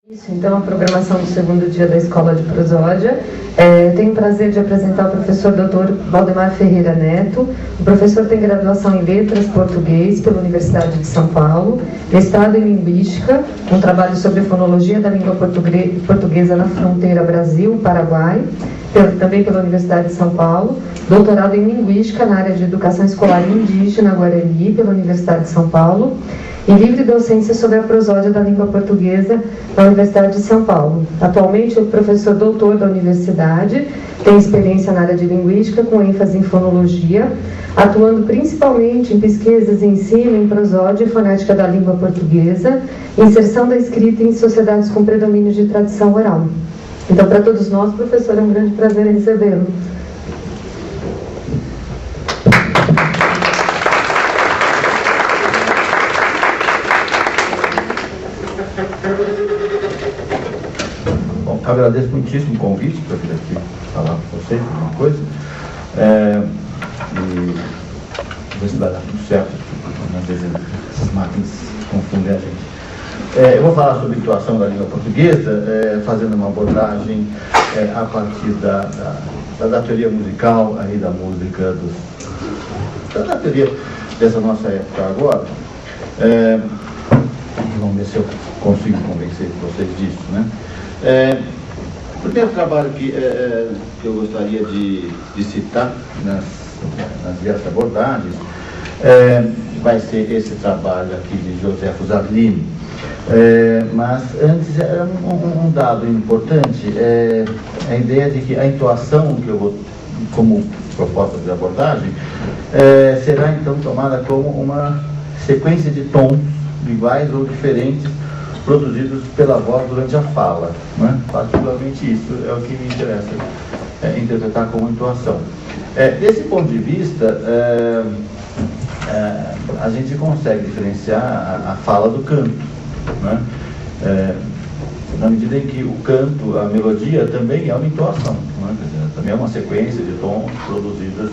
Isso, então, a programação do segundo dia da Escola de Prosódia. Tenho o prazer de apresentar o professor Dr. Valdemar Ferreira Neto. O professor tem graduação em Letras Português pela Universidade de São Paulo, mestrado em Linguística, um trabalho sobre fonologia da língua portuguesa na fronteira Brasil-Paraguai, também pela Universidade de São Paulo, doutorado em Linguística na área de Educação Escolar Indígena Guarani pela Universidade de São Paulo, e livre docência sobre a prosódia da língua portuguesa na Universidade de São Paulo. Atualmente é professor doutor da universidade, tem experiência na área de linguística com ênfase em fonologia, atuando principalmente em pesquisas em ensino em prosódia e fonética da língua portuguesa, inserção da escrita em sociedades com predomínio de tradição oral. Então, para todos nós, professor, é um grande prazer recebê-lo. Bom, agradeço muitíssimo o convite para vir aqui falar com vocês alguma coisa. E ver se vai dar tudo certo. Às vezes essas máquinas confundem a gente. Eu vou falar sobre a intuação da língua portuguesa, fazendo uma abordagem a partir da teoria musical, aí da música, da teoria dessa nossa época agora. Vamos ver se eu consigo convencer vocês disso, né? O primeiro trabalho que eu gostaria de citar nas diversas abordagens vai ser esse trabalho aqui de Josefo Zarlino. Mas antes, um dado importante é a ideia de que a intuação que eu vou, como proposta de abordagem, será então tomada como uma sequência de tons iguais ou diferentes produzidos pela voz durante a fala, né? Particularmente isso é o que me interessa interpretar como intuação. Desse ponto de vista, a gente consegue diferenciar a fala do canto, né? Na medida em que o canto, a melodia, também é uma intuação, né? Quer dizer, também é uma sequência de tons produzidos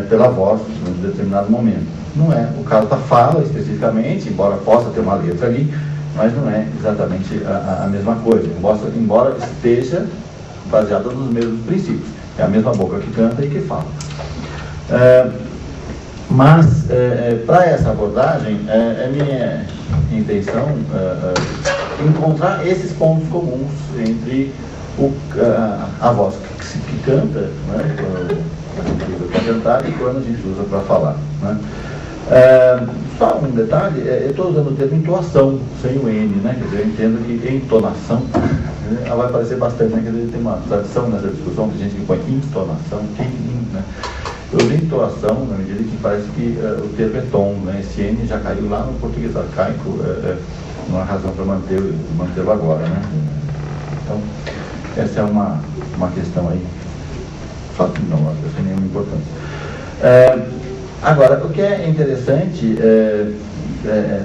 pela voz em um determinado momento. Não é o caso da fala especificamente, embora possa ter uma letra ali, mas não é exatamente a mesma coisa, embora esteja baseada nos mesmos princípios. É a mesma boca que canta e que fala. Mas, para essa abordagem, é minha intenção encontrar esses pontos comuns entre a voz que canta, né, quando a gente usa para cantar e quando a gente usa para falar, né? Só um detalhe, eu estou usando o termo intuação, sem o N, né? Quer dizer, eu entendo que entonação, ela vai aparecer bastante, né? Quer dizer, tem uma tradição nessa discussão de gente que põe entonação, né? Eu uso intuação na medida que parece que o termo é tom, né? Esse N já caiu lá no português arcaico, não há razão para mantê-lo agora, né? Então, essa é uma questão aí, só que não tem nenhuma importância. Agora, o que é interessante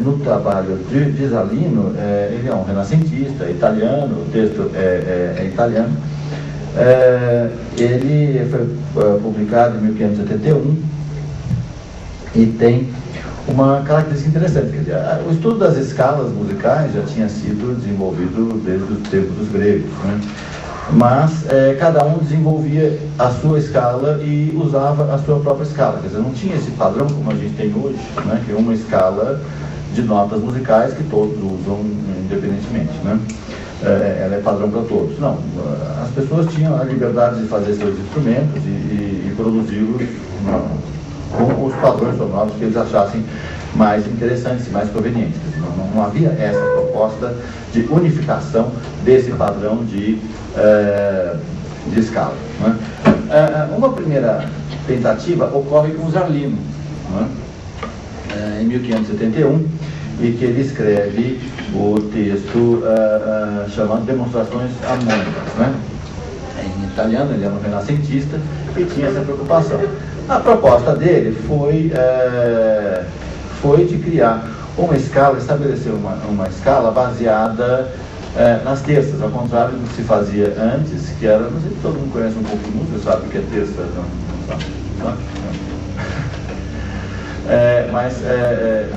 no trabalho de Zarlino, ele é um renascentista italiano, o texto é italiano. Ele foi publicado em 1571 e tem uma característica interessante. Quer dizer, o estudo das escalas musicais já tinha sido desenvolvido desde os tempos dos gregos, né? Mas cada um desenvolvia a sua escala e usava a sua própria escala. Quer dizer, não tinha esse padrão como a gente tem hoje, né? Que é uma escala de notas musicais que todos usam independentemente, né? Ela é padrão para todos. Não, as pessoas tinham a liberdade de fazer seus instrumentos e produzi-los com os padrões sonoros que eles achassem mais interessantes e mais provenientes. Não havia essa proposta de unificação desse padrão de escala, né? Uma primeira tentativa ocorre com Zarlino, né? Em 1571, e que ele escreve o texto chamado Demonstrações Harmônicas, né? Em italiano, ele era um renascentista e tinha essa preocupação. A proposta dele foi de criar uma escala, estabelecer uma escala baseada nas terças, ao contrário do que se fazia antes, que era, não sei se todo mundo conhece um pouco de música, sabe o que é terça, não sabe? Mas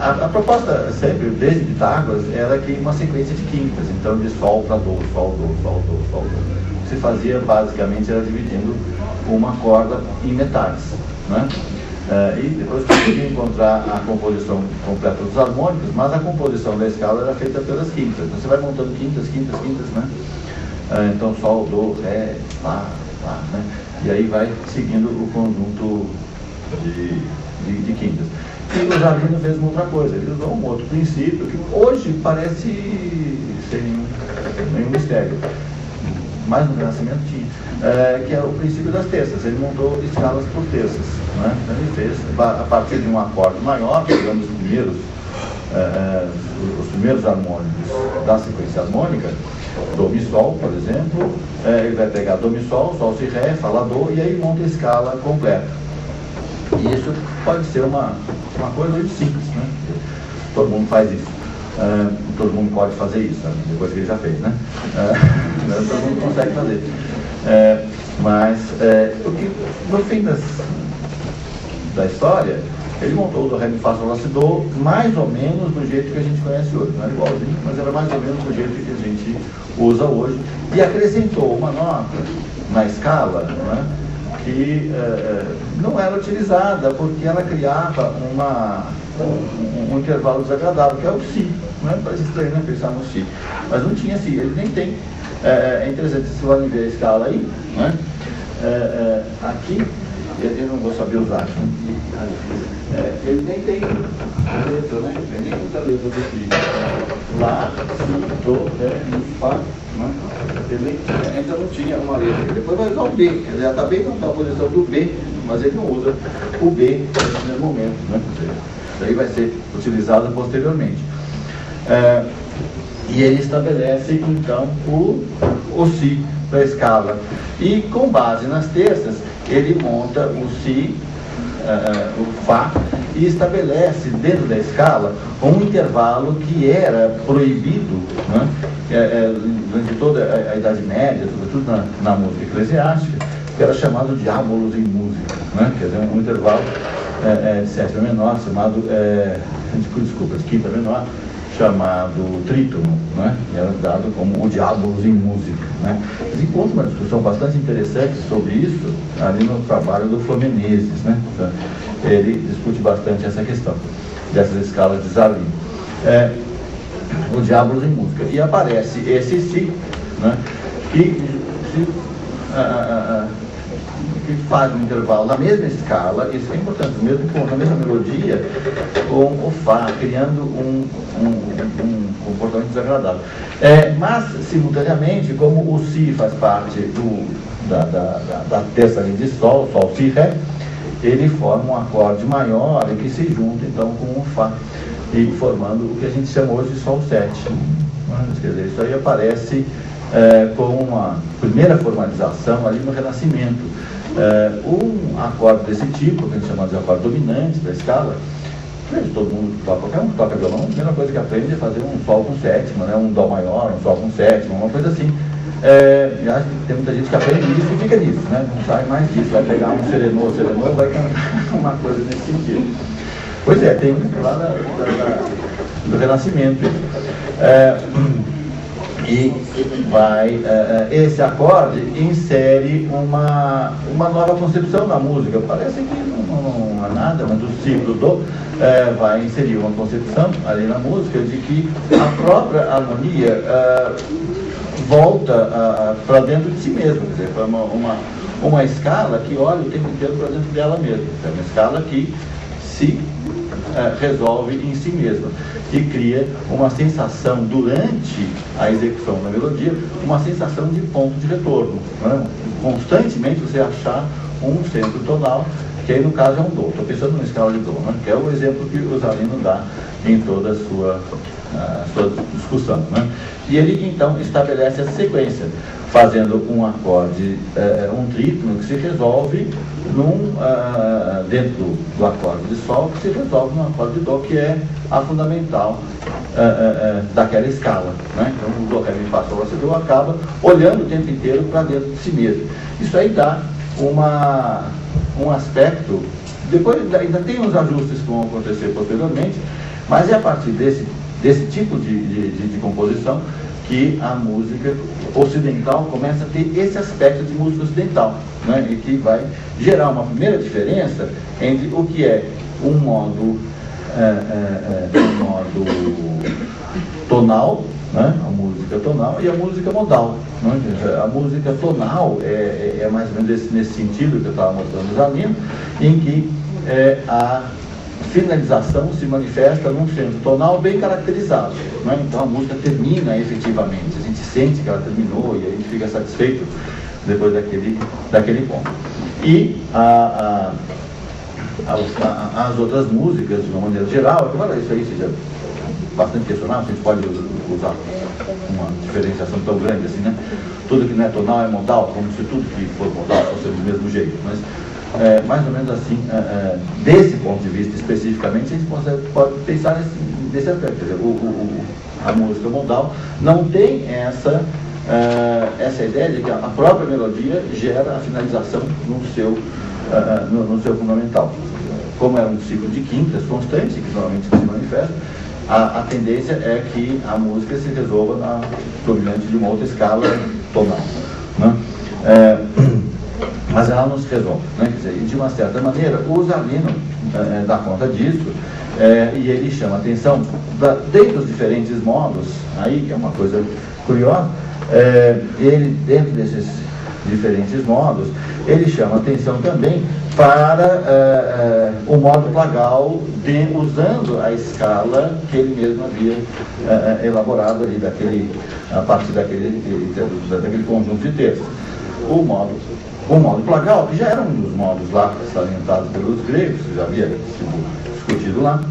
a proposta sempre, desde Pitágoras, era que uma sequência de quintas, então de Sol para Dó, Sol, Dó, Sol, Dó, Sol, Dó. O que se fazia basicamente era dividindo uma corda em metades, né? E depois conseguia encontrar a composição completa dos harmônicos, mas a composição da escala era feita pelas quintas. Então você vai montando quintas, né? Então Sol, Dó, Ré, Lá, né? E aí vai seguindo o conjunto de quintas. E o Jardim fez uma outra coisa, ele usou um outro princípio que hoje parece sem nenhum mistério, mas no Renascimento tinha, que é o princípio das terças. Ele montou escalas por terças, né? Então ele fez, a partir de um acorde maior, pegando os primeiros harmônicos da sequência harmônica, Dó, Mi, Sol, por exemplo, ele vai pegar Dó, Mi, Sol, Sol, Si, Ré, Fá, Lá, Dó, e aí monta a escala completa. E isso pode ser uma coisa muito simples, né? Todo mundo faz isso. Todo mundo pode fazer isso, né? Depois que ele já fez, né? Todo mundo consegue fazer. Mas, no fim da história, ele montou o Dó, Ré, Mi, Fá, Sol, Lá, Si, Dó, mais ou menos do jeito que a gente conhece hoje. Não era igualzinho, mas era mais ou menos do jeito que a gente usa hoje. E acrescentou uma nota na escala, né? Que não era utilizada porque ela criava um intervalo desagradável, que é o Si, né? Parece estranho, né, pensar no Si, mas não tinha Si, ele nem tem. É interessante, se vocês ver a escala aí, né? Aqui, eu não vou saber usar aqui, ele nem tem letra, né? Ele nem usa letra do Si. Lá, Si, Dó, Ré, Mi, Fá, né? Ele ainda não tinha uma letra. Depois vai usar o B, quer dizer, está bem na posição do B, mas ele não usa o B nesse primeiro momento, né? Isso aí vai ser utilizado posteriormente. E ele estabelece então o Si para a escala. E com base nas terças, ele monta o Si, o Fá, e estabelece dentro da escala um intervalo que era proibido, né? Durante toda a Idade Média, sobretudo na música eclesiástica, que era chamado diábolos em música, né? Quer dizer, um intervalo de sétima menor, chamado, de quinta menor, chamado trítono, né? E era dado como o diábolos em música, né? Eles encontram uma discussão bastante interessante sobre isso ali no trabalho do Fluminenses, né? Então, ele discute bastante essa questão dessas escalas de Zalim. O diábolos em música. E aparece esse Si, né? Que faz um intervalo na mesma escala, isso é importante, mesmo na mesma melodia, com o Fá, criando um comportamento desagradável. Mas, simultaneamente, como o Si faz parte da terça linha de Sol, Sol, Si, Ré, ele forma um acorde maior e que se junta, então, com o Fá, e formando o que a gente chama hoje de Sol 7. Quer dizer, isso aí aparece como uma primeira formalização ali no Renascimento. Um acorde desse tipo, que a gente chama de acorde dominante da escala, todo mundo toca, qualquer um que toca violão, a primeira coisa que aprende é fazer um Sol com sétima, né? Um Dó maior, um Sol com sétima, uma coisa assim. Acho que tem muita gente que aprende isso e fica nisso, né? Não sai mais disso, vai pegar um serenô, vai cantar uma coisa nesse sentido. Pois é, tem muito lá do Renascimento. E esse acorde insere uma nova concepção na música. Parece que não há nada, mas o ciclo do vai inserir uma concepção ali na música de que a própria harmonia volta para dentro de si mesma, quer dizer, uma escala que olha o tempo inteiro para dentro dela mesma. É uma escala que se resolve em si mesma e cria uma sensação durante a execução da melodia, uma sensação de ponto de retorno, né? Constantemente você achar um centro tonal, que aí no caso é um Dó. Estou pensando numa escala de Dó, né? Que é o exemplo que o Zarlino dá em toda a sua discussão, né? E ele então estabelece essa sequência, fazendo um acorde, um trítono que se resolve dentro do acorde de Sol, que se resolve num acorde de Dó, que é a fundamental daquela escala, né? Então o Dó, Ré, Mi, Fá, Sol, Lá, Si, Dó acaba olhando o tempo inteiro para dentro de si mesmo. Isso aí dá um aspecto Depois ainda tem uns ajustes que vão acontecer posteriormente, mas é a partir desse tipo de composição que a música ocidental começa a ter esse aspecto de música ocidental, né? E que vai gerar uma primeira diferença entre o que é um modo tonal, né? A música tonal e a música modal, né? A música tonal é mais ou menos nesse sentido que eu estava mostrando os alunos, em que a finalização se manifesta num centro tonal bem caracterizado, né? Então a música termina efetivamente, a gente sente que ela terminou e a gente fica satisfeito depois daquele ponto. E as outras músicas, de uma maneira geral, embora isso aí seja bastante questionável, a gente pode usar uma diferenciação tão grande assim, né? Tudo que não é tonal é modal, como se tudo que for modal fosse do mesmo jeito, mas mais ou menos assim, desse ponto de vista especificamente, a gente pode pensar nesse aspecto. Quer dizer, a música modal não tem essa ideia de que a própria melodia gera a finalização no seu fundamental. Como é um ciclo de quintas constante, que normalmente se manifesta, a tendência é que a música se resolva proveniente de uma outra escala tonal, né? Mas ela não se resolve, né? Quer dizer, de uma certa maneira, o Zarlino dá conta disso, e ele chama a atenção, dentro dos diferentes modos, aí que é uma coisa curiosa, ele, dentro desses diferentes modos, ele chama a atenção também para o modo plagal, usando a escala que ele mesmo havia elaborado ali, a partir daquele conjunto de textos. O modo plagal, que já era um dos modos lá salientados pelos gregos, que já havia sido discutido lá,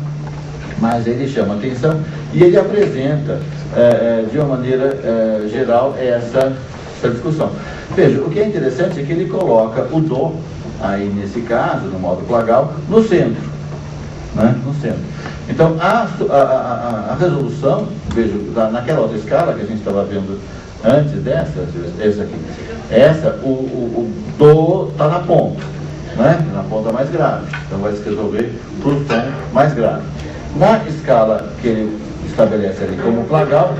mas ele chama a atenção e ele apresenta de uma maneira geral essa discussão. Veja, o que é interessante é que ele coloca o Dó, aí nesse caso, no modo plagal, no centro, né? No centro. Então, a resolução, veja, naquela outra escala que a gente estava vendo antes essa aqui, o Dó está na ponta, né? Na ponta mais grave, então vai se resolver para o tom mais grave. Na escala que ele estabelece ali como plagal,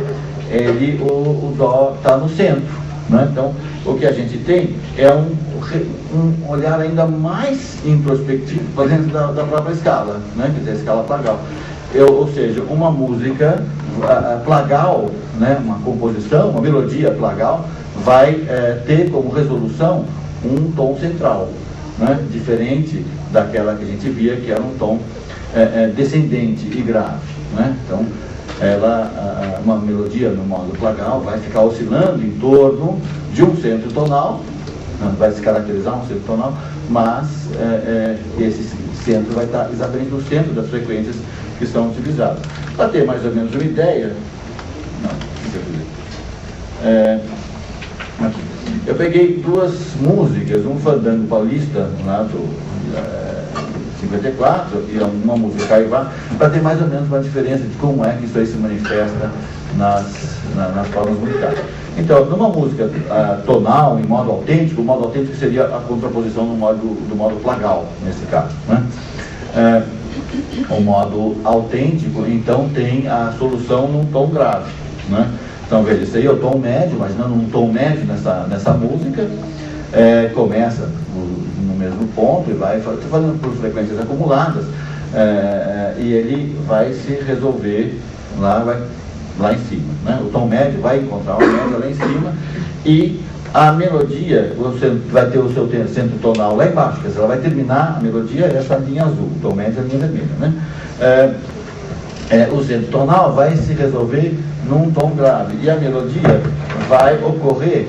o Dó está no centro, né? Então, o que a gente tem é um olhar ainda mais introspectivo para dentro da própria escala, né? Quer dizer, a escala plagal. Ou seja, uma música plagal, né? Uma composição, uma melodia plagal, vai ter como resolução um tom central, né? Diferente daquela que a gente via, que era um tom descendente e grave, né? Então, uma melodia no modo plagal vai ficar oscilando em torno de um centro tonal, vai se caracterizar um centro tonal, mas esse centro vai estar exatamente no centro das frequências que são utilizadas. Para ter mais ou menos uma ideia, aqui. Eu peguei duas músicas, um fandango paulista lá do 54 e uma música Caivá, para ter mais ou menos uma diferença de como é que isso aí se manifesta nas formas musicais. Então, numa música tonal, em modo autêntico, o modo autêntico seria a contraposição do modo plagal, nesse caso, né? O modo autêntico, então, tem a solução num tom grave, né? Então, veja, isso aí é o tom médio, mas não num tom médio nessa música, começa no mesmo ponto e vai fazendo por frequências acumuladas, e ele vai se resolver lá em cima, né? O tom médio vai encontrar uma média lá em cima e a melodia, você vai ter o seu centro tonal lá embaixo, quer dizer, ela vai terminar a melodia essa linha azul, o tom médio é a linha vermelha, né? O centro tonal vai se resolver num tom grave e a melodia vai ocorrer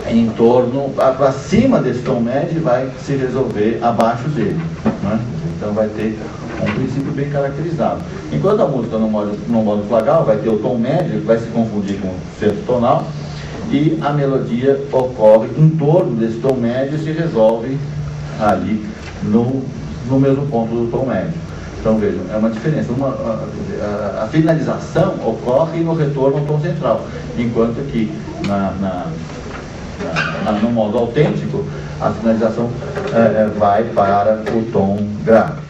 em torno, para cima desse tom médio e vai se resolver abaixo dele, né? Então vai ter um princípio bem caracterizado. Enquanto a música no modo plagal vai ter o tom médio, que vai se confundir com o centro tonal, e a melodia ocorre em torno desse tom médio e se resolve ali no mesmo ponto do tom médio. Então vejam, é uma diferença. A finalização ocorre no retorno ao tom central, enquanto que no modo autêntico, a finalização vai para o tom grave.